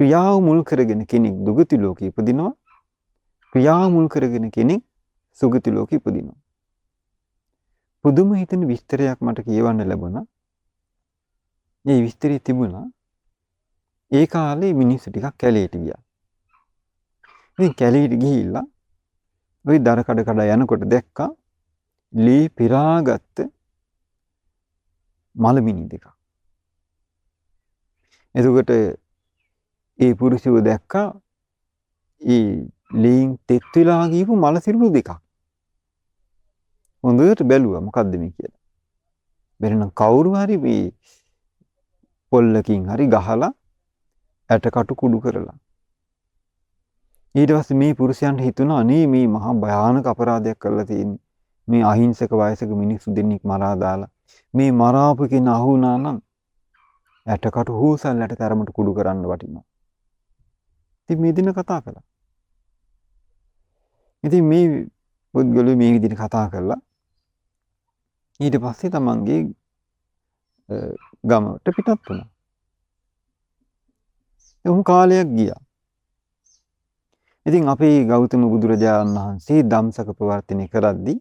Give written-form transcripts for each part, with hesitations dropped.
ක්‍රියාව මුල් කරගෙන කෙනෙක් දුගති ලෝකෙ ඉපදිනවා. ක්‍රියාව මුල් කරගෙන කෙනෙක් සුගති ලෝකෙ ඉපදිනවා. පුදුම හිතෙන විස්තරයක් මට කියවන්න ලැබුණා. මේ විස්තරය තිබුණා ඒ කාලේ මිනිස්සු ටිකක් කැලේට ගියා. ඉතින් කැලේට ගිහිල්ලා ওই දර කඩ කඩ යනකොට දැක්කා ලී පිරාගත්ත මලමිනි දෙකක්. එතකොට ඒ පුරුෂයෝ දැක්කා ඒ ලීන් තෙත් වෙලා ගියපු මල සිරුරු දෙකක්. හොඳට බැලුවා මොකද්ද මේ කියලා. බැලුනම් කවුරු හරි මේ පොල්ලකින් හරි ගහලා ඇටකටු කුඩු කරලා. ඊට පස්සේ මේ පුරුෂයන්ට හිතුණා අනේ මේ මහා භයානක අපරාධයක් කරලා තියෙන්නේ. මේ අහිංසක වයසක මිනිස්සු දෙන්නෙක් මරා දාලා මේ මරාපු කෙනා අහු වුණා නම් ඇටකටු හූසල්ලට තරමට කුඩු කරන්න වටිනවා. ඉතින් මේ දින කතා කළා. ඉතින් මේ පුද්ගලයා මේ විදිහට කතා කළා. ඊට පස්සේ තමන්ගේ ගමට පිටත් වුණා. එහුම් කාලයක් ගියා. ඉතින් අපේ ගෞතම බුදුරජාණන් වහන්සේ ධම්සක ප්‍රවර්තනය කරද්දී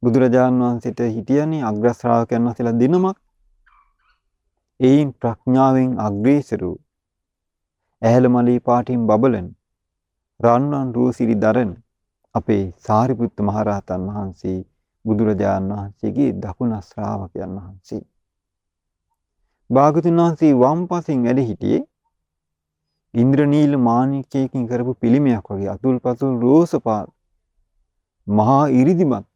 බුදුරජාණන් වහන්සේට හිටියනේ අග්‍ර ශ්‍රාවකයන් වහන්සේලා දිනමක්. ඒයින් ප්‍රඥාවෙන් අග්‍රේසරු ඇහැල මලී පාටින් බබලන රන්වන් රූසිරි දරන අපේ සාරිපුත්ත මහරහතන් වහන්සේ බුදුරජාණන් වහන්සේගේ දකුණ ශ්‍රාවකයන් වහන්සේ. භාගතුන් වහන්සේ වම් පසින් වැඩ හිටියේ ඉන්ද්‍රනීල මාණික්‍යයකින් කරපු පිළිමයක් වගේ අතුල්පතුල් රෝසපාත් මහා ඉරිදිමත්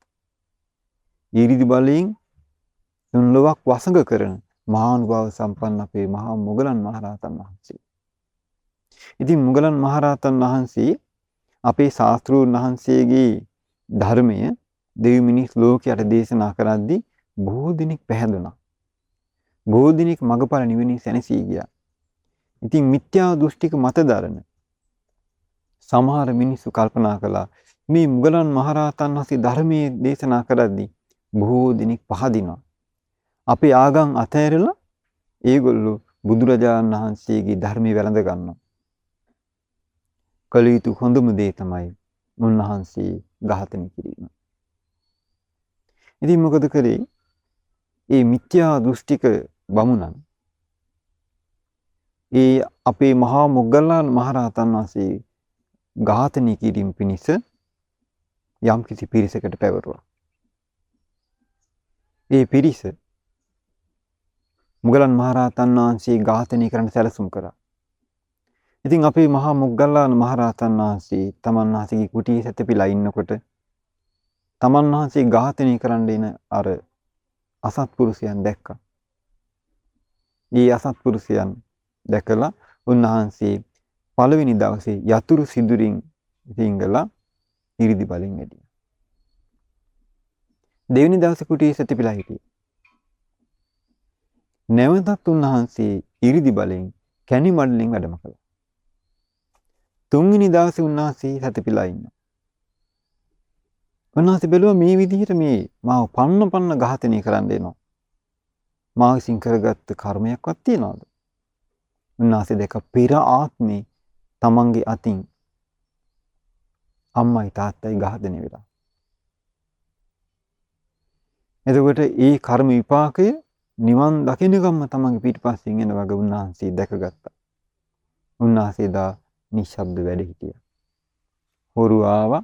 ඉරිදි බලයෙන් තුන්ලොවක් වසඟ කරන මහානුභාව සම්පන්න අපේ මහා මොගලන් මහරහතන් වහන්සේ. ඉතින් මොගලන් මහරහතන් වහන්සේ අපේ ශාස්ත්‍රූන් වහන්සේගේ ධර්මය දෙවි මිනිස් ලෝකයට දේශනා කරද්දී බොහෝ දිනක් පැහැදුනා. බොහෝ දිනක් මගපල නිවනින් සැනසී ගියා. ඉතින් මිත්‍යා දෘෂ්ටික මත දරන සමහර මිනිස්සු කල්පනා කළා මේ මුගලන් මහරහතන් වහන්සේ ධර්මයේ දේශනා කරද්දී බොහෝ දිනක් පහදිනවා. අපේ ආගම් අතහැරලා ඒගොල්ලෝ බුදුරජාණන් වහන්සේගේ ධර්මයේ වැළඳ ගන්නවා. කළ යුතු හොඳම දේ තමයි උන්වහන්සේ ඝාතනය කිරීම. ඉතින් මොකද කරේ? මේ මිත්‍යා දෘෂ්ටික බමුණන් ඒ අපේ මහා මොග්ගල්ලාන මහරහතන් වහන්සේ ඝාතනය කිරීම පිණිස යම් කිසි පිරිසකට පැවරුවා. ඒ පිරිස මුගලන් මහරහතන් වහන්සේ ඝාතනය කරන්න සැලසුම් කරා. ඉතින් අපේ මහා මොග්ගල්ලාන මහරහතන් වහන්සේ තමන් වහන්සේගේ කුටියේ සැතපීලා ඉන්නකොට තමන් වහන්සේ ඝාතනය කරන්න එන අර අසත්පුරුෂයන් දැක්කා. මේ අසත්පුරුෂයන් දැකලා උන්වහන්සේ පළවෙනි දවසේ යතුරු සිදුරින් සිංගලා ඉරිදි බලෙන් ඇදියා. දෙවෙනි දවසේ කුටියේ සැතපීලා හිටියේ. නැවතත් උන්වහන්සේ ඉරිදි බලෙන් කැණි මඩලින් වැඩම කළා. තුන්වෙනි දවසේ උන්වහන්සේ සැතපීලා ඉන්නවා. උන්වහන්සේ බැලුවා මේ විදිහට මේ මාව පන්න ඝාතනය කරන්න එනවා. මා විසින් කරගත්ත කර්මයක්වත් තියනවද? උන්වහන්සේ දැක පෙර ආත්මේ තමන්ගේ අතින් අම්මයි තාත්තයි ඝාතනය වෙලා. එතකොට ඒ කර්ම විපාකය නිවන් දකින්නකම්ම තමන්ගේ පිටිපස්සෙන් එන වගේ උන්වහන්සේ දැකගත්තා. උන්වහන්සේ දා නිශ්ශබ්ද වැඩ හිටියා. හොරු ආවා.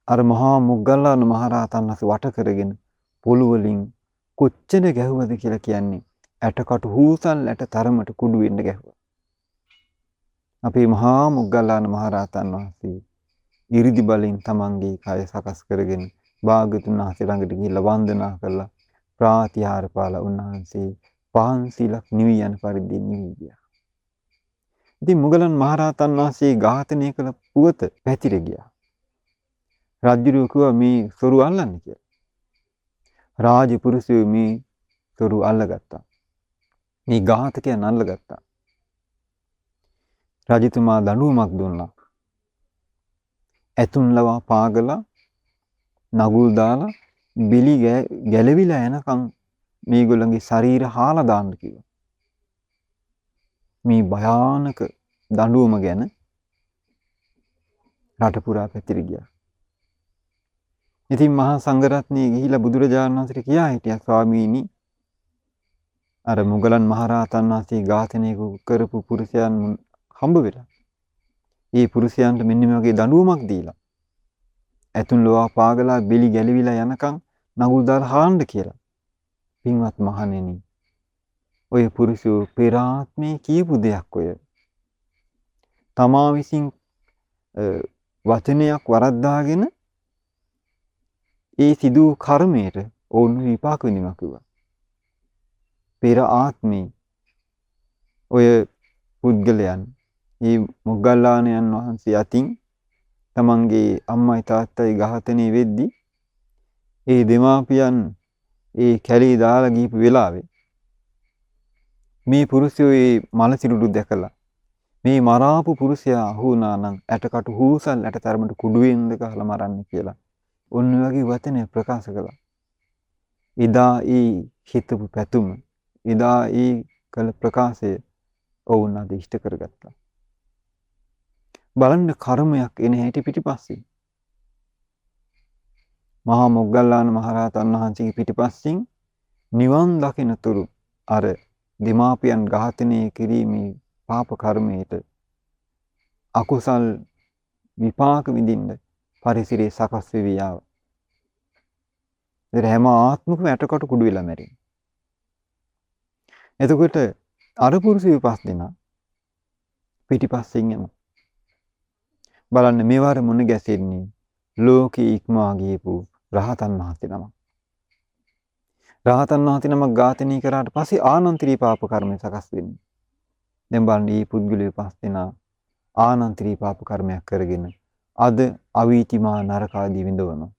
අර මහා මොග්ගල්ලාන මහරහතන් වහන්සේ වට කරගෙන පොළු වලින් කොච්චර ගැහුවද කියලා කියන්නේ ඇටකටු හූසල්ලට තරමට කුඩු වෙන්න ගැහුවා. අපේ මහා මොග්ගල්ලාන මහරහතන් වහන්සේ ඉරිදි බලෙන් තමන්ගේ කය සකස් කරගෙන භාග්‍යතුන් වහන්සේ ළඟට ගිහිල්ලා වන්දනා කළා. ප්‍රාතිහාර පාලා උන්වහන්සේ 500ක් නිවි යන පරිදි නිවි ගියා. ඉතින් මුගලන් මහරහතන් වහන්සේ ඝාතනය කළ පුවත පැතිර ගියා. රජුරු කිව්වා මේ සොරු අල්ලන්න කියලා. රාජපුරුෂයෝ මේ සොරු අල්ලගත්තා. මේ ඝාතකයන් අල්ලගත්තා. රජතුමා දඬුවමක් දුන්නා. ඇතුන් ලවා පාගලා නගුල් දාලා බිලි ගැලවිලා යනකම් මේගොල්ලන්ගේ ශරීර හාලා දාන්න කිව්වා. මේ භයානක දඬුවම ගැන රට පුරා පැතිර ගියා. ඉතින් මහා සංඝරත්නය ගිහිලා බුදුරජාණන් වහන්සේට කියා හිටියා ස්වාමීනි අර මුගලන් මහරහතන් වහන්සේ ඝාතනය කරපු පුරුෂයන් හම්බ වෙලා. ඒ පුරුෂයන්ට මෙන්න මේ වගේ දඬුවමක් දීලා. ඇතුන් ලෝවා පාගලා බෙලි ගැලවිලා යනකම් නගුල් දාලා හාන්න කියලා. පින්වත් මහණෙනි. ඔය පුරුෂයෝ පෙර ආත්මේ කියපු දෙයක් ඔය. තමා විසින් වචනයක් වරද්දාගෙන ඒ සිදු කර්මයට ඕන් විපාක විඳිනවා කිව්වා. පෙර ආත්මේ ඔය පුද්ගලයන් මේ මොග්ගල්ලාණන් වහන්සේ අතින් තමන්ගේ අම්මයි තාත්තයි ඝාතනය වෙද්දී ඒ දෙමාපියන් ඒ කැලේ දාලා ගිහපු වෙලාවේ මේ පුරුෂයෝ ඒ මල සිරුරු දැකලා මේ මරාපු පුරුෂයා අහු වුණා නම් ඇටකටු හූසල් ඇට තරමට කුඩුවෙන්ද ගහලා මරන්න කියලා ඔන්න වගේ වචනය ප්‍රකාශ කළා. එදා ඒ හිතපු පැතුම එදා ඒ කළ ප්‍රකාශය ඔවුන් අද ඉෂ්ට කරගත්තා. බලන්න කර්මයක් එන හැටි පිටිපස්සින්. මහා මොග්ගල්ලාන මහරහතන් වහන්සේගේ පිටිපස්සින් නිවන් දකිනතුරු අර දෙමාපියන් ඝාතනය කිරීමේ පාප කර්මයට අකුසල් විපාක විඳින්න පරිසරයේ සකස් වෙවි ආව. හැම ආත්මකම ඇටකට කුඩු වෙලා මැරෙන. එතකොට අර පුරුෂ විපස් දෙනා පිටිපස්සෙන් යනවා. බලන්න මේවාර මොන ගැසෙන්නේ ලෝකේ ඉක්මවා ගියපු රහතන් වහන්සේ නමක්. රහතන් වහන්සේ නමක් ඝාතනය කරාට පස්සේ ආනන්තරී පාප කර්මය සකස් වෙන්නේ. දැන් බලන්න මේ පුද්ගලයෝ පස් දෙනා ආනන්තරී පාප කර්මයක් කරගෙන අද අවීතිමා නරක ආදී විඳවනවා.